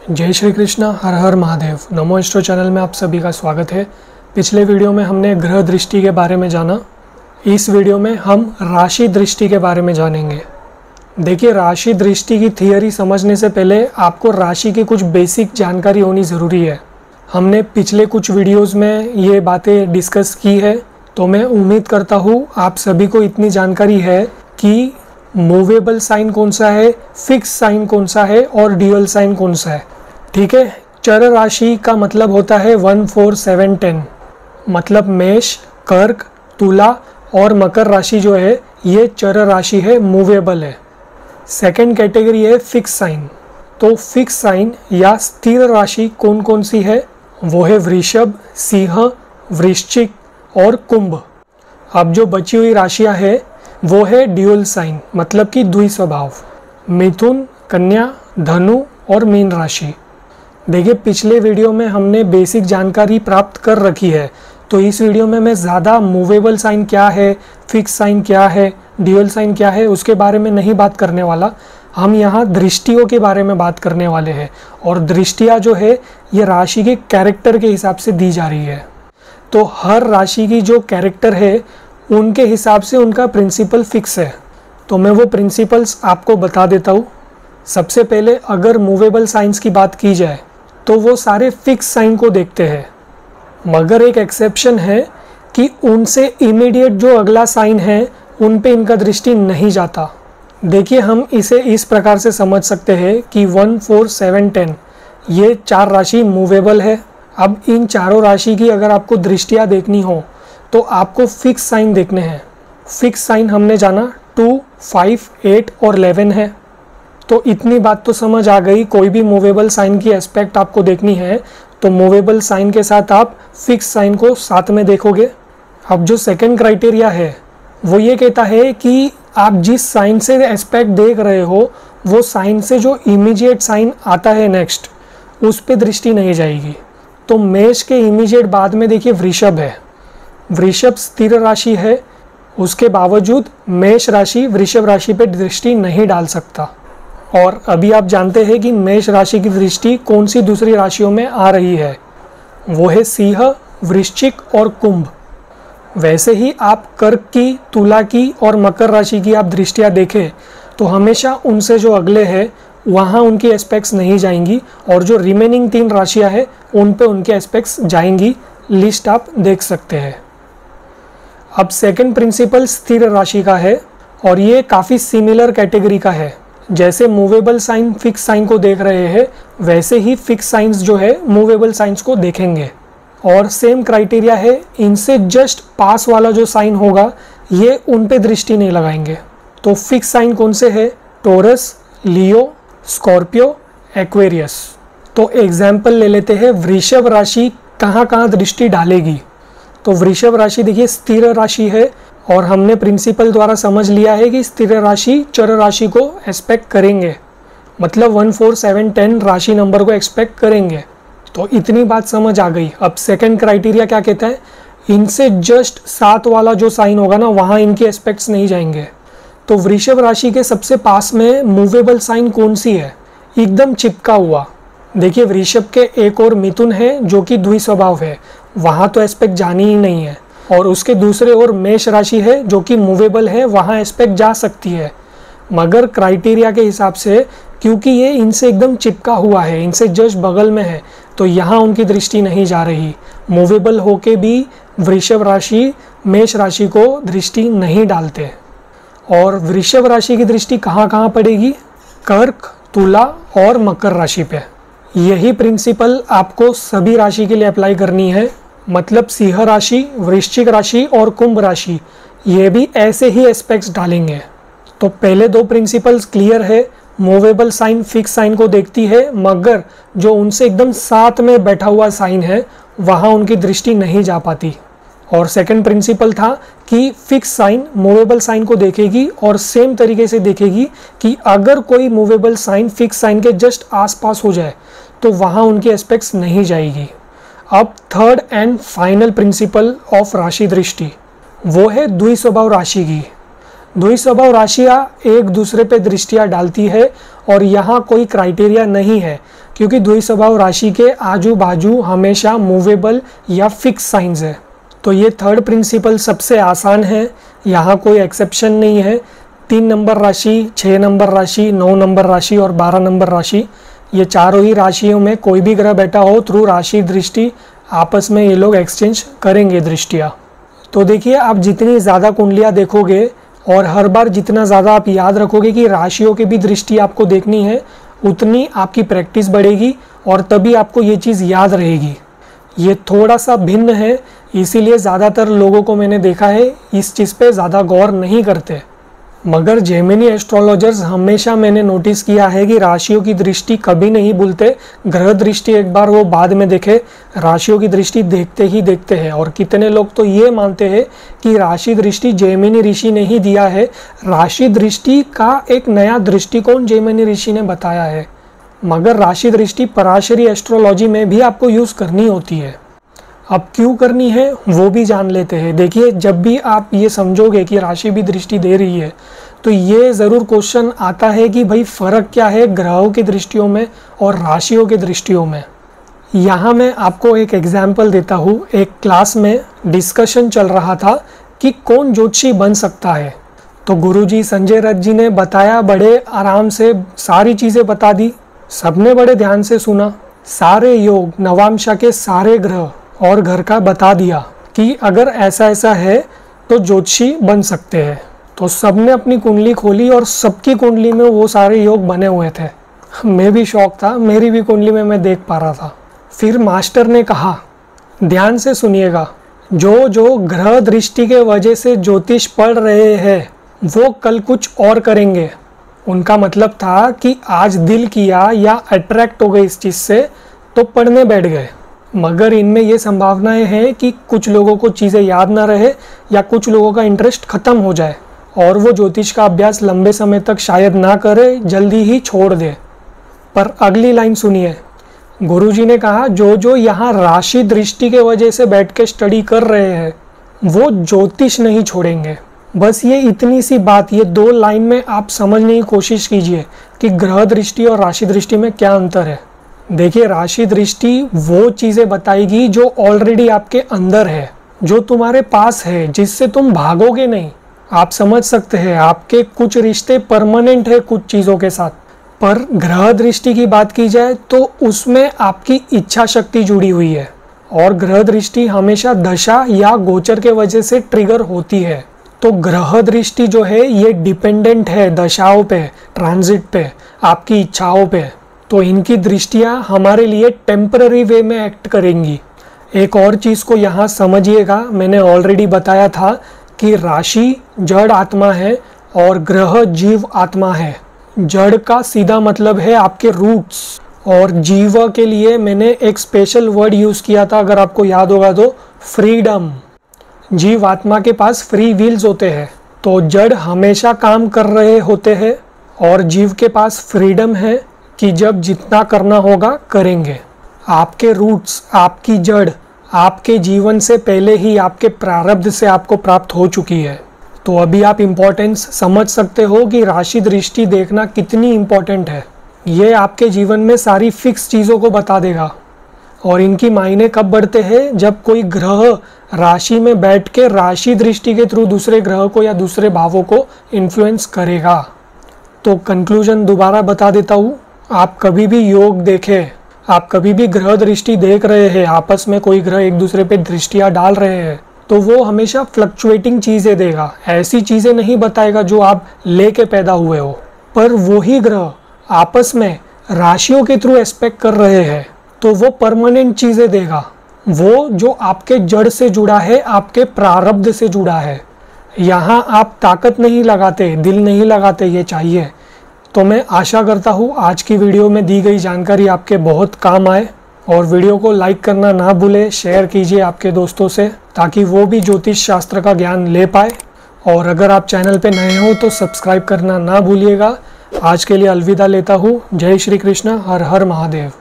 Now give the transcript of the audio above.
जय श्री कृष्ण, हर हर महादेव। नमो astro channel में आप सभी का स्वागत है। पिछले वीडियो में हमने ग्रह दृष्टि के बारे में जाना। इस वीडियो में हम राशि दृष्टि के बारे में जानेंगे। देखिए, राशि दृष्टि की थियरी समझने से पहले आपको राशि की कुछ बेसिक जानकारी होनी ज़रूरी है। हमने पिछले कुछ वीडियोज़ में ये बातें डिस्कस की है, तो मैं उम्मीद करता हूँ आप सभी को इतनी जानकारी है कि मूवेबल साइन कौन सा है, फिक्स साइन कौन सा है और ड्यूअल साइन कौन सा है। ठीक है। चर राशि का मतलब होता है 1, 4, 7, 10। मतलब मेष, कर्क, तुला और मकर राशि जो है ये चर राशि है, मूवेबल है। सेकंड कैटेगरी है फिक्स साइन। तो फिक्स साइन या स्थिर राशि कौन कौन सी है? वो है वृषभ, सिंह, वृश्चिक और कुंभ। अब जो बची हुई राशियां है वो है ड्यूअल साइन, मतलब कि द्विस्वभाव। मिथुन, कन्या, धनु और मीन राशि। देखिए, पिछले वीडियो में हमने बेसिक जानकारी प्राप्त कर रखी है, तो इस वीडियो में मैं ज़्यादा मूवेबल साइन क्या है, फिक्स साइन क्या है, ड्यूअल साइन क्या है उसके बारे में नहीं बात करने वाला। हम यहाँ दृष्टियों के बारे में बात करने वाले हैं। और दृष्टियाँ जो है ये राशि के कैरेक्टर के हिसाब से दी जा रही है। तो हर राशि की जो कैरेक्टर है उनके हिसाब से उनका प्रिंसिपल फिक्स है। तो मैं वो प्रिंसिपल्स आपको बता देता हूँ। सबसे पहले अगर मूवेबल साइंस की बात की जाए तो वो सारे फिक्स साइन को देखते हैं, मगर एक एक्सेप्शन है कि उनसे इमीडिएट जो अगला साइन है उन पे इनका दृष्टि नहीं जाता। देखिए, हम इसे इस प्रकार से समझ सकते हैं कि 1, 4, 7, 10 ये चार राशि मूवेबल है। अब इन चारों राशि की अगर आपको दृष्टियाँ देखनी हो तो आपको फिक्स साइन देखने हैं। फिक्स साइन हमने जाना 2, 5, 8 और 11 है। तो इतनी बात तो समझ आ गई। कोई भी मूवेबल साइन की एस्पेक्ट आपको देखनी है तो मूवेबल साइन के साथ आप फिक्स साइन को साथ में देखोगे। अब जो सेकंड क्राइटेरिया है वो ये कहता है कि आप जिस साइन से एस्पेक्ट देख रहे हो वो साइन से जो इमीडिएट साइन आता है नेक्स्ट, उस पे दृष्टि नहीं जाएगी। तो मेष के इमीडिएट बाद में देखिए वृषभ है। वृषभ स्थिर राशि है, उसके बावजूद मेष राशि वृषभ राशि पे दृष्टि नहीं डाल सकता। और अभी आप जानते हैं कि मेष राशि की दृष्टि कौन सी दूसरी राशियों में आ रही है, वो है सिंह, वृश्चिक और कुंभ। वैसे ही आप कर्क की, तुला की और मकर राशि की आप दृष्टियाँ देखें तो हमेशा उनसे जो अगले हैं वहाँ उनकी एस्पेक्ट्स नहीं जाएंगी, और जो रिमेनिंग 3 राशियाँ हैं उन पे उनके एस्पेक्ट्स जाएंगी। लिस्ट आप देख सकते हैं। अब सेकंड प्रिंसिपल स्थिर राशि का है और ये काफ़ी सिमिलर कैटेगरी का है। जैसे मूवेबल साइन फिक्स साइन को देख रहे हैं वैसे ही फिक्स साइंस जो है मूवेबल साइंस को देखेंगे। और सेम क्राइटेरिया है, इनसे जस्ट पास वाला जो साइन होगा ये उन पे दृष्टि नहीं लगाएंगे। तो फिक्स साइन कौन से है? टोरस, लियो, स्कॉर्पियो, एक्वेरियस। तो एग्जाम्पल ले लेते हैं, वृषभ राशि कहाँ कहाँ दृष्टि डालेगी। तो वृषभ राशि देखिए स्थिर राशि है और हमने प्रिंसिपल द्वारा समझ लिया है कि स्थिर राशि चर राशि को एक्सपेक्ट करेंगे, मतलब 1, 4, 7, 10 राशि नंबर को एक्सपेक्ट करेंगे। तो इतनी बात समझ आ गई। अब सेकंड क्राइटेरिया क्या कहता है? इनसे जस्ट 7 वाला जो साइन होगा ना वहाँ इनके एस्पेक्ट्स नहीं जाएंगे। तो वृषभ राशि के सबसे पास में मूवेबल साइन कौन सी है? एकदम चिपका हुआ। देखिए, वृषभ के एक और मिथुन है जो कि द्विस्वभाव है, वहाँ तो एस्पेक्ट जानी ही नहीं है। और उसके दूसरे ओर मेष राशि है जो कि मूवेबल है, वहाँ एस्पेक्ट जा सकती है। मगर क्राइटेरिया के हिसाब से क्योंकि ये इनसे एकदम चिपका हुआ है, इनसे जस्ट बगल में है, तो यहाँ उनकी दृष्टि नहीं जा रही। मूवेबल होके भी वृषभ राशि मेष राशि को दृष्टि नहीं डालते। और वृषभ राशि की दृष्टि कहाँ कहाँ पड़ेगी? कर्क, तुला और मकर राशि पे। यही प्रिंसिपल आपको सभी राशि के लिए अप्लाई करनी है। मतलब सिंह राशि, वृश्चिक राशि और कुंभ राशि ये भी ऐसे ही एस्पेक्ट्स डालेंगे। तो पहले 2 प्रिंसिपल्स क्लियर है। मूवेबल साइन फिक्स साइन को देखती है, मगर जो उनसे एकदम साथ में बैठा हुआ साइन है वहाँ उनकी दृष्टि नहीं जा पाती। और सेकंड प्रिंसिपल था कि फिक्स साइन मूवेबल साइन को देखेगी और सेम तरीके से देखेगी कि अगर कोई मूवेबल साइन फिक्स साइन के जस्ट आसपास हो जाए तो वहाँ उनकी एस्पेक्ट्स नहीं जाएगी। अब third and final principle of राशि दृष्टि वो है द्विस्वभाव राशि की। द्विस्वभाव राशियाँ एक दूसरे पे दृष्टियाँ डालती है और यहाँ कोई क्राइटेरिया नहीं है। क्योंकि द्विस्वभाव राशि के आजू बाजू हमेशा मूवेबल या फिक्स साइंस है। तो ये थर्ड प्रिंसिपल सबसे आसान है, यहाँ कोई एक्सेप्शन नहीं है। 3 नंबर राशि, 6 नंबर राशि, 9 नंबर राशि और 12 नंबर राशि, ये चारों ही राशियों में कोई भी ग्रह बैठा हो, थ्रू राशि दृष्टि आपस में ये लोग एक्सचेंज करेंगे दृष्टियाँ। तो देखिए, आप जितनी ज़्यादा कुंडलियाँ देखोगे और हर बार जितना ज़्यादा आप याद रखोगे कि राशियों की भी दृष्टि आपको देखनी है, उतनी आपकी प्रैक्टिस बढ़ेगी और तभी आपको ये चीज़ याद रहेगी। ये थोड़ा सा भिन्न है, इसीलिए ज़्यादातर लोगों को मैंने देखा है इस चीज़ पे ज़्यादा गौर नहीं करते। मगर जेमिनी एस्ट्रोलॉजर्स हमेशा मैंने नोटिस किया है कि राशियों की दृष्टि कभी नहीं भूलते। ग्रह दृष्टि एक बार वो बाद में देखे, राशियों की दृष्टि देखते ही देखते हैं। और कितने लोग तो ये मानते हैं कि राशि दृष्टि जेमिनी ऋषि ने ही दिया है। राशि दृष्टि का एक नया दृष्टिकोण जेमिनी ऋषि ने बताया है, मगर राशि दृष्टि पराशरी एस्ट्रोलॉजी में भी आपको यूज़ करनी होती है। अब क्यों करनी है वो भी जान लेते हैं। देखिए, जब भी आप ये समझोगे कि राशि भी दृष्टि दे रही है, तो ये ज़रूर क्वेश्चन आता है कि भाई फ़र्क क्या है ग्रहों की दृष्टियों में और राशियों की दृष्टियों में। यहाँ मैं आपको एक एग्जाम्पल देता हूँ। एक क्लास में डिस्कशन चल रहा था कि कौन ज्योतिषी बन सकता है। तो गुरुजी संजय रथ जी ने बताया, बड़े आराम से सारी चीज़ें बता दी, सबने बड़े ध्यान से सुना, सारे योग, नवांशा के सारे ग्रह और घर का बता दिया कि अगर ऐसा ऐसा है तो ज्योतिषी बन सकते हैं। तो सबने अपनी कुंडली खोली और सबकी कुंडली में वो सारे योग बने हुए थे। मैं भी शौक था, मेरी भी कुंडली में मैं देख पा रहा था। फिर मास्टर ने कहा, ध्यान से सुनिएगा, जो जो ग्रह दृष्टि के वजह से ज्योतिष पढ़ रहे हैं वो कल कुछ और करेंगे। उनका मतलब था कि आज दिल किया या अट्रैक्ट हो गए इस चीज़ से तो पढ़ने बैठ गए। मगर इनमें ये संभावनाएं हैं कि कुछ लोगों को चीज़ें याद ना रहे या कुछ लोगों का इंटरेस्ट ख़त्म हो जाए और वो ज्योतिष का अभ्यास लंबे समय तक शायद ना करे, जल्दी ही छोड़ दे। पर अगली लाइन सुनिए, गुरुजी ने कहा, जो जो यहाँ राशि दृष्टि के वजह से बैठ के स्टडी कर रहे हैं वो ज्योतिष नहीं छोड़ेंगे। बस ये इतनी सी बात, ये 2 लाइन में आप समझने की कोशिश कीजिए कि ग्रह दृष्टि और राशि दृष्टि में क्या अंतर है। देखिए, राशि दृष्टि वो चीज़ें बताएगी जो ऑलरेडी आपके अंदर है, जो तुम्हारे पास है, जिससे तुम भागोगे नहीं। आप समझ सकते हैं, आपके कुछ रिश्ते परमानेंट है कुछ चीज़ों के साथ। पर ग्रह दृष्टि की बात की जाए तो उसमें आपकी इच्छा शक्ति जुड़ी हुई है और ग्रह दृष्टि हमेशा दशा या गोचर के वजह से ट्रिगर होती है। तो ग्रह दृष्टि जो है ये डिपेंडेंट है दशाओं पे, ट्रांजिट पे, आपकी इच्छाओं पे। तो इनकी दृष्टियाँ हमारे लिए टेम्पररी वे में एक्ट करेंगी। एक और चीज़ को यहाँ समझिएगा, मैंने ऑलरेडी बताया था कि राशि जड़ आत्मा है और ग्रह जीव आत्मा है। जड़ का सीधा मतलब है आपके रूट्स, और जीव के लिए मैंने एक स्पेशल वर्ड यूज़ किया था, अगर आपको याद होगा तो, फ्रीडम। जीव आत्मा के पास फ्री व्हील्स होते हैं, तो जड़ हमेशा काम कर रहे होते हैं और जीव के पास फ्रीडम है कि जब जितना करना होगा करेंगे। आपके रूट्स, आपकी जड़ आपके जीवन से पहले ही आपके प्रारब्ध से आपको प्राप्त हो चुकी है। तो अभी आप इम्पोर्टेंस समझ सकते हो कि राशि दृष्टि देखना कितनी इम्पोर्टेंट है। ये आपके जीवन में सारी फिक्स चीज़ों को बता देगा और इनकी मायने कब बढ़ते हैं, जब कोई ग्रह राशि में बैठ के राशि दृष्टि के थ्रू दूसरे ग्रह को या दूसरे भावों को इन्फ्लुएंस करेगा। तो कंक्लूजन दोबारा बता देता हूँ, आप कभी भी योग देखें, आप कभी भी ग्रह दृष्टि देख रहे हैं, आपस में कोई ग्रह एक दूसरे पे दृष्टियाँ डाल रहे हैं, तो वो हमेशा फ्लक्चुएटिंग चीज़ें देगा। ऐसी चीज़ें नहीं बताएगा जो आप लेके पैदा हुए हो। पर वही ग्रह आपस में राशियों के थ्रू एस्पेक्ट कर रहे हैं तो वो परमानेंट चीज़ें देगा, वो जो आपके जड़ से जुड़ा है, आपके प्रारब्ध से जुड़ा है। यहाँ आप ताकत नहीं लगाते, दिल नहीं लगाते, ये चाहिए। तो मैं आशा करता हूँ आज की वीडियो में दी गई जानकारी आपके बहुत काम आए, और वीडियो को लाइक करना ना भूले, शेयर कीजिए आपके दोस्तों से ताकि वो भी ज्योतिष शास्त्र का ज्ञान ले पाए। और अगर आप चैनल पे नए हो तो सब्सक्राइब करना ना भूलिएगा। आज के लिए अलविदा लेता हूँ। जय श्री कृष्ण, हर हर महादेव।